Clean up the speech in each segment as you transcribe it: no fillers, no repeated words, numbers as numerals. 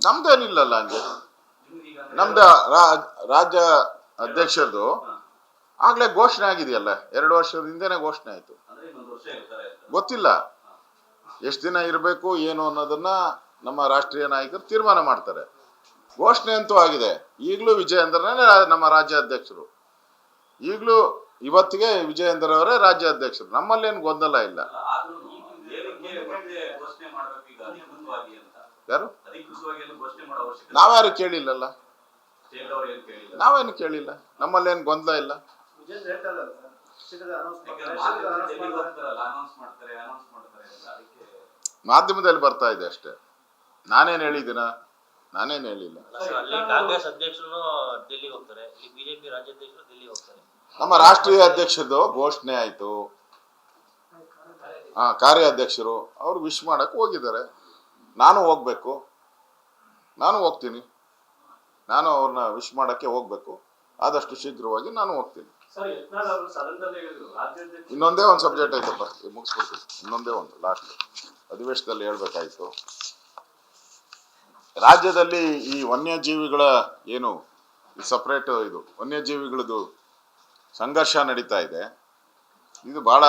ನಮ್ದೇನಿಲ್ಲಲ್ಲ ಹಂಗೆ. ನಮ್ದು ರಾಜ್ಯ ಅಧ್ಯಕ್ಷರದು ಆಗ್ಲೇ ಘೋಷಣೆ ಆಗಿದೆಯಲ್ಲ, 2 ವರ್ಷದ ಹಿಂದೆನೆ ಘೋಷಣೆ ಆಯ್ತು. ಗೊತ್ತಿಲ್ಲ ಎಷ್ಟು ದಿನ ಇರಬೇಕು ಏನು ಅನ್ನೋದನ್ನ ನಮ್ಮ ರಾಷ್ಟ್ರೀಯ ನಾಯಕರು ತೀರ್ಮಾನ ಮಾಡ್ತಾರೆ. ಘೋಷಣೆ ಅಂತೂ ಆಗಿದೆ. ಈಗಲೂ ವಿಜಯೇಂದ್ರನೇ ನಮ್ಮ ರಾಜ್ಯಾಧ್ಯಕ್ಷರು, ಈಗಲೂ ಇವತ್ತಿಗೆ ವಿಜಯೇಂದ್ರ ಅವರೇ ರಾಜ್ಯಾಧ್ಯಕ್ಷರು. ನಮ್ಮಲ್ಲೇನು ಗೊಂದಲ ಇಲ್ಲ. ಯಾರು ನಾವ್ಯಾರು ಕೇಳಿಲ್ಲಲ್ಲ, ನಾವೇನು ಕೇಳಿಲ್ಲ, ನಮ್ಮಲ್ಲೇನು ಗೊಂದಲ ಇಲ್ಲ. ಮಾಧ್ಯಮದಲ್ಲಿ ಬರ್ತಾ ಇದೆ ಅಷ್ಟೇ, ನಾನೇನ್ ಹೇಳಿದ್ದೀನ? ನಾನೇನ್ ಹೇಳಿಲ್ಲ. ನಮ್ಮ ರಾಷ್ಟ್ರೀಯ ಅಧ್ಯಕ್ಷರದು ಘೋಷಣೆ ಆಯ್ತು, ಕಾರ್ಯಾಧ್ಯಕ್ಷರು ಅವ್ರು ವಿಶ್ ಮಾಡಕ್ ಹೋಗಿದ್ದಾರೆ. ನಾನು ಹೋಗ್ಬೇಕು, ನಾನು ಹೋಗ್ತೀನಿ, ನಾನು ಅವ್ರನ್ನ ವಿಶ್ ಮಾಡಕ್ಕೆ ಹೋಗ್ಬೇಕು. ಆದಷ್ಟು ಶೀಘ್ರವಾಗಿ ನಾನು ಹೋಗ್ತೀನಿ. ಇನ್ನೊಂದೇ ಒಂದು ಸಬ್ಜೆಕ್ಟ್ ಐತಪ್ಪ, ಮುಗಿಸ್ಕೊಡ್ತೀನಿ. ಇನ್ನೊಂದೇ ಒಂದು ಲಾಸ್ಟ್ ಅಧಿವೇಶನದಲ್ಲಿ ಹೇಳ್ಬೇಕಾಯ್ತು. ರಾಜ್ಯದಲ್ಲಿ ಈ ವನ್ಯಜೀವಿಗಳ ಏನು ಸಪ್ರೇಟ್ ಇದು ವನ್ಯಜೀವಿಗಳದ್ದು ಸಂಘರ್ಷ ನಡೀತಾ ಇದೆ. ಇದು ಬಹಳ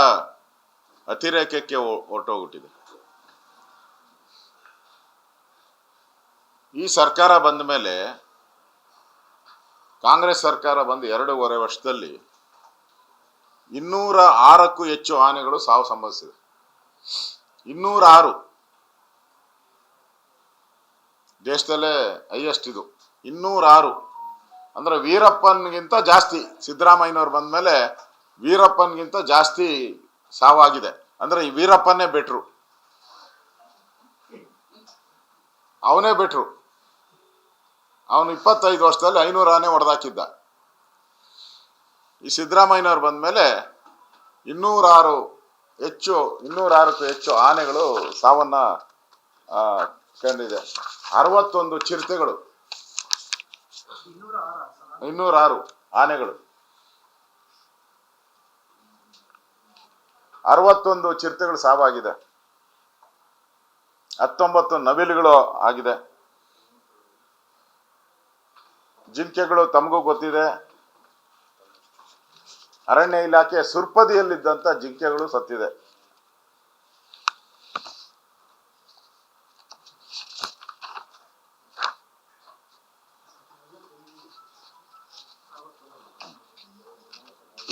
ಅತಿರೇಕಕ್ಕೆ ಹೊರಟೋಗ್ಬಿಟ್ಟಿದೆ. ಈ ಸರ್ಕಾರ ಬಂದ ಮೇಲೆ, ಕಾಂಗ್ರೆಸ್ ಸರ್ಕಾರ ಬಂದು 2.5 ವರ್ಷದಲ್ಲಿ 206ಕ್ಕೂ ಹೆಚ್ಚು ಆನೆಗಳು ಸಾವು ಸಂಭವಿಸಿದೆ. 206 ದೇಶದಲ್ಲೇ ಹೈಯೆಸ್ಟ್ ಇದು. 206 ಅಂದ್ರೆ ವೀರಪ್ಪನ್ಗಿಂತ ಜಾಸ್ತಿ. ಸಿದ್ದರಾಮಯ್ಯನವ್ರು ಬಂದ ಮೇಲೆ ವೀರಪ್ಪನ್ಗಿಂತ ಜಾಸ್ತಿ ಸಾವಾಗಿದೆ. ಅಂದ್ರೆ ಈ ವೀರಪ್ಪನ್ನೇ ಬೆಟ್ರು, ಅವನೇ ಬೆಟ್ರು. ಅವನು 25 ವರ್ಷದಲ್ಲಿ 500 ಆನೆ ಹೊಡೆದಾಕಿದ್ದ. ಈ ಸಿದ್ದರಾಮಯ್ಯನವ್ರು ಬಂದ ಮೇಲೆ 206ಕ್ಕೂ ಹೆಚ್ಚು ಆನೆಗಳು ಸಾವನ್ನ ಕಂಡಿದೆ. 61 ಚಿರತೆಗಳು, 206 ಆನೆಗಳು, 61 ಚಿರತೆಗಳು ಸಾವಾಗಿದೆ. 19 ನವಿಲುಗಳು ಆಗಿದೆ. ಜಿಂಕೆಗಳು ತಮಗೂ ಗೊತ್ತಿದೆ. ಅರಣ್ಯ ಇಲಾಖೆ ಸುರ್ಪದಿಯಲ್ಲಿದ್ದಂತ ಜಿಂಕೆಗಳು ಸತ್ತಿದೆ.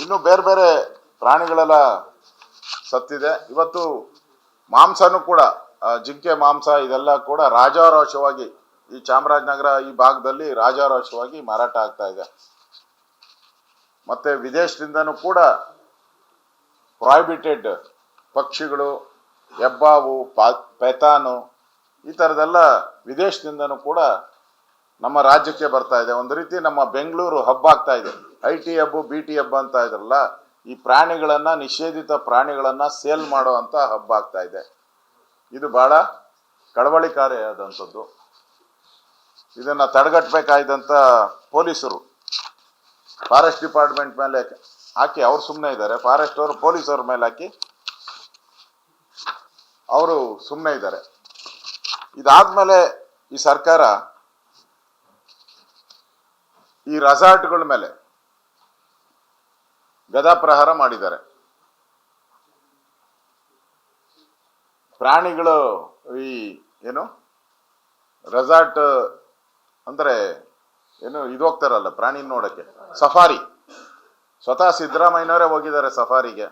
ಇನ್ನು ಬೇರೆ ಬೇರೆ ಪ್ರಾಣಿಗಳೆಲ್ಲ ಸತ್ತಿದೆ. ಇವತ್ತು ಮಾಂಸನೂ ಕೂಡ, ಜಿಂಕೆ ಮಾಂಸ ಇದೆಲ್ಲ ಕೂಡ ರಾಜಾರೋಷವಾಗಿ ಈ ಚಾಮರಾಜನಗರ ಈ ಭಾಗದಲ್ಲಿ ರಾಜಾರೋಷವಾಗಿ ಮಾರಾಟ ಆಗ್ತಾ ಇದೆ. ಮತ್ತೆ ವಿದೇಶದಿಂದನೂ ಕೂಡ ಪ್ರಾಹಿಬಿಟೆಡ್ ಪಕ್ಷಿಗಳು, ಹೆಬ್ಬಾವು, ಪೆತಾನು ಈ ಥರದೆಲ್ಲ ವಿದೇಶದಿಂದನೂ ಕೂಡ ನಮ್ಮ ರಾಜ್ಯಕ್ಕೆ ಬರ್ತಾ ಇದೆ. ಒಂದು ರೀತಿ ನಮ್ಮ ಬೆಂಗಳೂರು ಹಬ್ಬ ಆಗ್ತಾ ಇದೆ. IT ಹಬ್ಬ, BT ಹಬ್ಬ ಅಂತ ಇದ್ರಲ್ಲ, ಈ ಪ್ರಾಣಿಗಳನ್ನ, ನಿಷೇಧಿತ ಪ್ರಾಣಿಗಳನ್ನ ಸೇಲ್ ಮಾಡುವಂತ ಹಬ್ಬ ಆಗ್ತಾ ಇದೆ. ಇದು ಬಹಳ ಕಳವಳಿಕಾರಿಯಾದಂಥದ್ದು. ಇದನ್ನ ತಡೆಗಟ್ಟಬೇಕಾದಂತ ಪೊಲೀಸರು ಫಾರೆಸ್ಟ್ ಡಿಪಾರ್ಟ್ಮೆಂಟ್ ಮೇಲೆ ಹಾಕಿ ಅವ್ರು ಸುಮ್ಮನೆ ಇದ್ದಾರೆ. ಫಾರೆಸ್ಟ್ ಅವರು ಪೊಲೀಸವ್ರ ಮೇಲೆ ಹಾಕಿ ಅವರು ಸುಮ್ಮನೆ ಇದ್ದಾರೆ. ಇದಾದ್ಮೇಲೆ ಈ ಸರ್ಕಾರ ಈ ರೆಸಾರ್ಟ್ಗಳ ಮೇಲೆ ಗದಾಪ್ರಹಾರ ಮಾಡಿದ್ದಾರೆ. ಪ್ರಾಣಿಗಳು ಈ ಏನು ರೆಸಾರ್ಟ್ ಅಂದ್ರೆ ಏನು ಇದು ಹೋಗ್ತಾರಲ್ಲ ಪ್ರಾಣಿ ನೋಡಕ್ಕೆ, ಸಫಾರಿ. ಸ್ವತಃ ಸಿದ್ದರಾಮಯ್ಯನವರೇ ಹೋಗಿದ್ದಾರೆ ಸಫಾರಿಗೆ.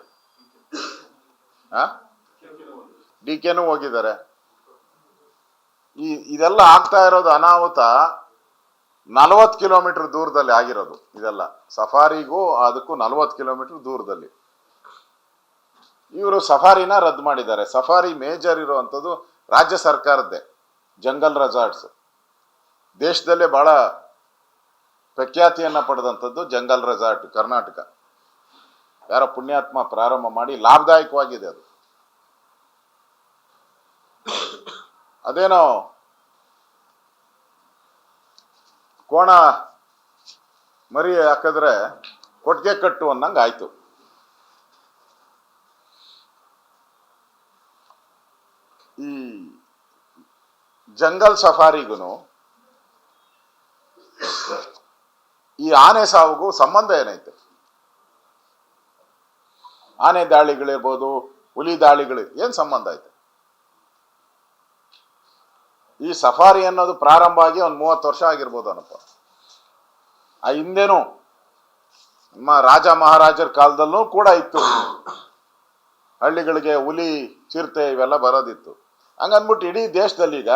DKನೂ ಹೋಗಿದ್ದಾರೆ. ಇದೆಲ್ಲ ಆಗ್ತಾ ಇರೋದು ಅನಾಹುತ 40 ಕಿಲೋಮೀಟರ್ ದೂರದಲ್ಲಿ ಆಗಿರೋದು. ಇದೆಲ್ಲ ಸಫಾರಿಗೂ ಅದಕ್ಕೂ 40 ಕಿಲೋಮೀಟರ್ ದೂರದಲ್ಲಿ. ಇವರು ಸಫಾರಿನ ರದ್ದು ಮಾಡಿದ್ದಾರೆ. ಸಫಾರಿ ಮೇಜರ್ ಇರುವಂಥದ್ದು ರಾಜ್ಯ ಸರ್ಕಾರದ್ದೇ, ಜಂಗಲ್ ರೆಸಾರ್ಟ್ಸ್. ದೇಶದಲ್ಲೇ ಬಹಳ ಪ್ರಖ್ಯಾತಿಯನ್ನ ಪಡೆದಂಥದ್ದು ಜಂಗಲ್ ರೆಸಾರ್ಟ್ ಕರ್ನಾಟಕ. ಯಾರೋ ಪುಣ್ಯಾತ್ಮ ಪ್ರಾರಂಭ ಮಾಡಿ ಲಾಭದಾಯಕವಾಗಿದೆ ಅದು. ಅದೇನೋ ಕೋಣ ಮರಿ ಹಾಕಿದ್ರೆ ಕೊಟ್ಟಿಗೆ ಕಟ್ಟು ಅನ್ನಂಗೆ ಆಯ್ತು. ಈ ಜಂಗಲ್ ಸಫಾರಿಗೂ ಈ ಆನೆ ಸಾವುಗೂ ಸಂಬಂಧ ಏನೈತೆ? ಆನೆ ದಾಳಿಗಳಿರ್ಬೋದು, ಹುಲಿ ದಾಳಿಗಳು ಏನ್ ಸಂಬಂಧ ಐತೆ? ಈ ಸಫಾರಿ ಅನ್ನೋದು ಪ್ರಾರಂಭ ಆಗಿ ಒಂದು 30 ವರ್ಷ ಆಗಿರ್ಬೋದು ಅನ್ನಪ್ಪ. ಆ ಹಿಂದೆನೂ ನಮ್ಮ ರಾಜ ಮಹಾರಾಜರ ಕಾಲದಲ್ಲೂ ಕೂಡ ಇತ್ತು, ಹಳ್ಳಿಗಳಿಗೆ ಹುಲಿ ಚಿರತೆ ಇವೆಲ್ಲ ಬರೋದಿತ್ತು. ಹಂಗನ್ಬಿಟ್ಟು ಇಡೀ ದೇಶದಲ್ಲಿ, ಈಗ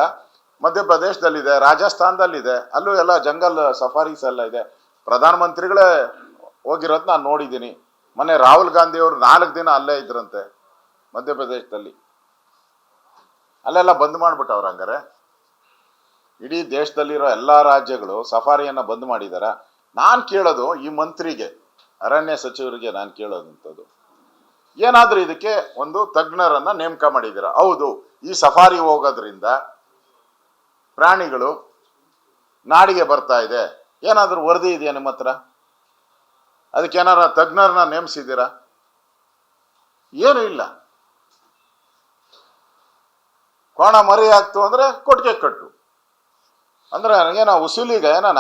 ಮಧ್ಯಪ್ರದೇಶದಲ್ಲಿದೆ, ರಾಜಸ್ಥಾನದಲ್ಲಿದೆ, ಅಲ್ಲೂ ಎಲ್ಲ ಜಂಗಲ್ ಸಫಾರೀಸ್ ಎಲ್ಲ ಇದೆ. ಪ್ರಧಾನಮಂತ್ರಿಗಳೇ ಹೋಗಿರೋದು ನಾನು ನೋಡಿದ್ದೀನಿ. ಮೊನ್ನೆ ರಾಹುಲ್ ಗಾಂಧಿ ಅವರು 4 ದಿನ ಅಲ್ಲೇ ಇದ್ರಂತೆ ಮಧ್ಯಪ್ರದೇಶದಲ್ಲಿ. ಅಲ್ಲೆಲ್ಲ ಬಂದ್ ಮಾಡ್ಬಿಟ್ಟವ್ರ. ಹಂಗಾರೆ ಇಡೀ ದೇಶದಲ್ಲಿರೋ ಎಲ್ಲಾ ರಾಜ್ಯಗಳು ಸಫಾರಿಯನ್ನ ಬಂದ್ ಮಾಡಿದಾರ. ನಾನು ಕೇಳೋದು ಈ ಮಂತ್ರಿಗೆ, ಅರಣ್ಯ ಸಚಿವರಿಗೆ ನಾನು ಕೇಳೋದಂಥದ್ದು, ಏನಾದ್ರೂ ಇದಕ್ಕೆ ಒಂದು ತಜ್ಞರನ್ನ ನೇಮಕ ಮಾಡಿದ್ದೀರಾ? ಹೌದು, ಈ ಸಫಾರಿ ಹೋಗೋದ್ರಿಂದ ಪ್ರಾಣಿಗಳು ನಾಡಿಗೆ ಬರ್ತಾ ಇದೆ, ಏನಾದ್ರೂ ವರದಿ ಇದೆಯಾ ನಿಮ್ಮ ಹತ್ರ? ಅದಕ್ಕೆ ಏನಾರ ತಜ್ಞರನ್ನ ನೇಮಿಸಿದ್ದೀರಾ? ಏನು ಇಲ್ಲ. ಕೋಣ ಮರಿ ಆಗ್ತು ಅಂದ್ರೆ ಕೊಟ್ಟಿಗೆ ಕಟ್ಟು ಅಂದ್ರೆ ಏನೋ ವಸೂಲಿಗೆ ಏನಾನ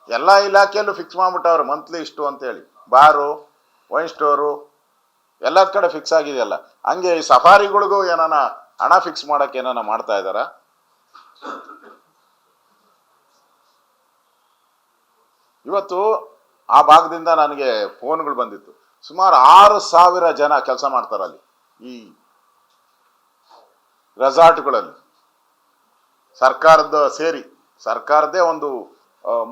ಎಲ್ಲ ಇಲಾಖೆಯಲ್ಲೂ ಫಿಕ್ಸ್ ಮಾಡ್ಬಿಟ್ಟವ್ರು ಮಂತ್ಲಿ ಇಷ್ಟು ಅಂತೇಳಿ. ಬಾರು, ವೈನ್ ಸ್ಟೋರು ಎಲ್ಲ ಕಡೆ ಫಿಕ್ಸ್ ಆಗಿದೆಯಲ್ಲ. ಹಂಗೆ ಈ ಸಫಾರಿಗಳಿಗೂ ಏನಾನ ಹಣ ಫಿಕ್ಸ್ ಮಾಡಕ್ಕೆ ಏನಾನ ಮಾಡ್ತಾ ಇದ್ದಾರ? ಇವತ್ತು ಆ ಭಾಗದಿಂದ ನನಗೆ ಫೋನ್ಗಳು ಬಂದಿತ್ತು. ಸುಮಾರು 6,000 ಜನ ಕೆಲಸ ಮಾಡ್ತಾರೆ ಅಲ್ಲಿ, ಈ ರೆಸಾರ್ಟ್ಗಳಲ್ಲಿ. ಸರ್ಕಾರದ ಸೇರಿ, ಸರ್ಕಾರದೇ ಒಂದು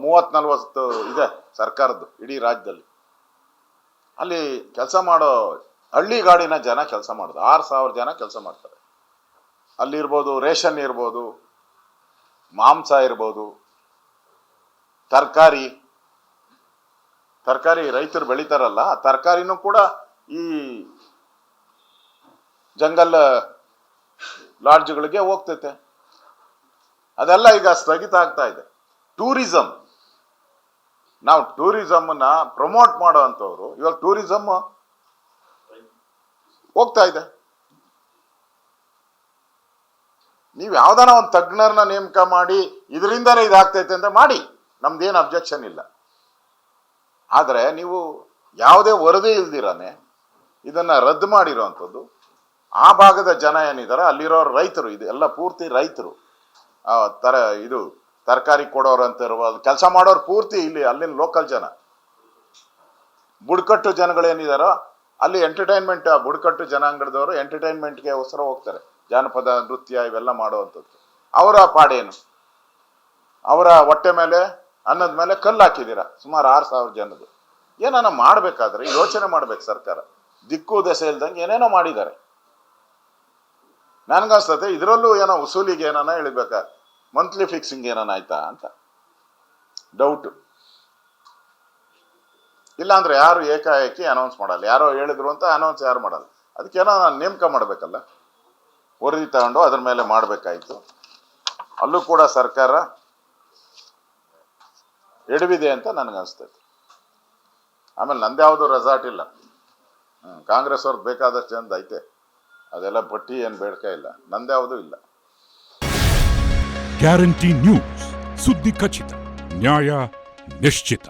30-40 ಇದೆ ಸರ್ಕಾರದ್ದು ಇಡೀ ರಾಜ್ಯದಲ್ಲಿ. ಅಲ್ಲಿ ಕೆಲಸ ಮಾಡೋ ಹಳ್ಳಿಗಾಡಿನ ಜನ ಕೆಲಸ ಮಾಡೋದು 6,000 ಜನ ಕೆಲಸ ಮಾಡ್ತಾರೆ. ಅಲ್ಲಿರ್ಬೋದು ರೇಷನ್ ಇರ್ಬೋದು, ಮಾಂಸ ಇರ್ಬೋದು, ತರಕಾರಿ ರೈತರು ಬೆಳಿತಾರಲ್ಲ, ತರಕಾರಿನೂ ಕೂಡ ಈ ಜಂಗಲ್ ಲಾಡ್ಜ್ಗಳಿಗೆ ಹೋಗ್ತೈತೆ. ಅದೆಲ್ಲ ಈಗ ಸ್ಥಗಿತ ಆಗ್ತಾ ಇದೆ. ಟೂರಿಸಂ, ನಾವು ಟೂರಿಸಂನ ಪ್ರಮೋಟ್ ಮಾಡೋ ಅಂಥವ್ರು ಇವಾಗ ಟೂರಿಸಂ ಹೋಗ್ತಾ ಇದೆ. ನೀವು ಯಾವ್ದಾನ ಒಂದು ತಜ್ಞರನ್ನ ನೇಮಕ ಮಾಡಿ ಇದರಿಂದಾನೇ ಇದಾಗ್ತೈತೆ ಅಂತ ಮಾಡಿ, ನಮ್ದೇನು ಅಬ್ಜೆಕ್ಷನ್ ಇಲ್ಲ. ಆದರೆ ನೀವು ಯಾವುದೇ ವರದಿ ಇಲ್ದಿರಾನೆ ಇದನ್ನ ರದ್ದು ಮಾಡಿರೋವಂಥದ್ದು. ಆ ಭಾಗದ ಜನ ಏನಿದ್ದಾರೆ, ಅಲ್ಲಿರೋ ರೈತರು, ಇದು ಎಲ್ಲ ಪೂರ್ತಿ ರೈತರು, ಇದು ತರಕಾರಿ ಕೊಡೋರು ಅಂತ ಇರ್ಬೋದು, ಕೆಲಸ ಮಾಡೋರು ಪೂರ್ತಿ ಇಲ್ಲಿ ಅಲ್ಲಿನ ಲೋಕಲ್ ಜನ. ಬುಡಕಟ್ಟು ಜನಗಳೇನಿದಾರೋ ಅಲ್ಲಿ ಎಂಟರ್ಟೈನ್ಮೆಂಟ್, ಬುಡಕಟ್ಟು ಜನಾಂಗದವರು ಎಂಟರ್ಟೈನ್ಮೆಂಟ್ಗೆ ಅವಸರ ಹೋಗ್ತಾರೆ, ಜಾನಪದ ನೃತ್ಯ ಇವೆಲ್ಲ ಮಾಡುವಂಥದ್ದು. ಅವರ ಪಾಡೇನು? ಅವರ ಹೊಟ್ಟೆ ಮೇಲೆ, ಅನ್ನದ ಮೇಲೆ ಕಲ್ಲು ಹಾಕಿದ್ದೀರಾ ಸುಮಾರು 6,000 ಜನದ್ದು. ಏನಾನ ಮಾಡ್ಬೇಕಾದ್ರೆ ಯೋಚನೆ ಮಾಡ್ಬೇಕು ಸರ್ಕಾರ. ದಿಕ್ಕು ದೆಸೆ ಇಲ್ದಂಗೆ ಏನೇನೋ ಮಾಡಿದ್ದಾರೆ. ನನ್ಗನ್ಸ್ತತೆ ಇದರಲ್ಲೂ ಏನೋ ವಸೂಲಿಗೆ ಏನಾನ ಇಳಿಬೇಕಾ, ಮಂತ್ಲಿ ಫಿಕ್ಸಿಂಗ್ ಏನಾನ ಆಯ್ತಾ ಅಂತ ಡೌಟ್. ಇಲ್ಲಾಂದ್ರೆ ಯಾರು ಏಕಾಏಕಿ ಅನೌನ್ಸ್ ಮಾಡಲ್ಲ. ಯಾರೋ ಹೇಳಿದ್ರು ಅಂತ ಅನೌನ್ಸ್ ಯಾರು ಮಾಡಲ್ಲ. ಅದಕ್ಕೇನೋ ನಾನು ನೇಮಕ ಮಾಡಬೇಕಲ್ಲ, ವರದಿ ತಗೊಂಡು ಅದ್ರ ಮೇಲೆ ಮಾಡಬೇಕಾಯ್ತು. ಅಲ್ಲೂ ಕೂಡ ಸರ್ಕಾರ ಎಡವಿದೆ ಅಂತ ನನಗನ್ಸ್ತೈತೆ. ಆಮೇಲೆ ನಂದ್ಯಾವುದು ರೆಸಾರ್ಟ್ ಇಲ್ಲ, ಕಾಂಗ್ರೆಸ್ ಅವ್ರದ್ದು ಬೇಕಾದಷ್ಟು ಜನದ ಐತೆ, ಅದೆಲ್ಲ ಪಟ್ಟಿ ಏನು ಬೇಡಿಕೆ ಇಲ್ಲ, ನಂದ್ಯಾವುದೂ ಇಲ್ಲ. ಗ್ಯಾರಂಟಿ ನ್ಯೂಸ್, ಸುದ್ದಿ ಖಚಿತ, ನ್ಯಾಯ ನಿಶ್ಚಿತ.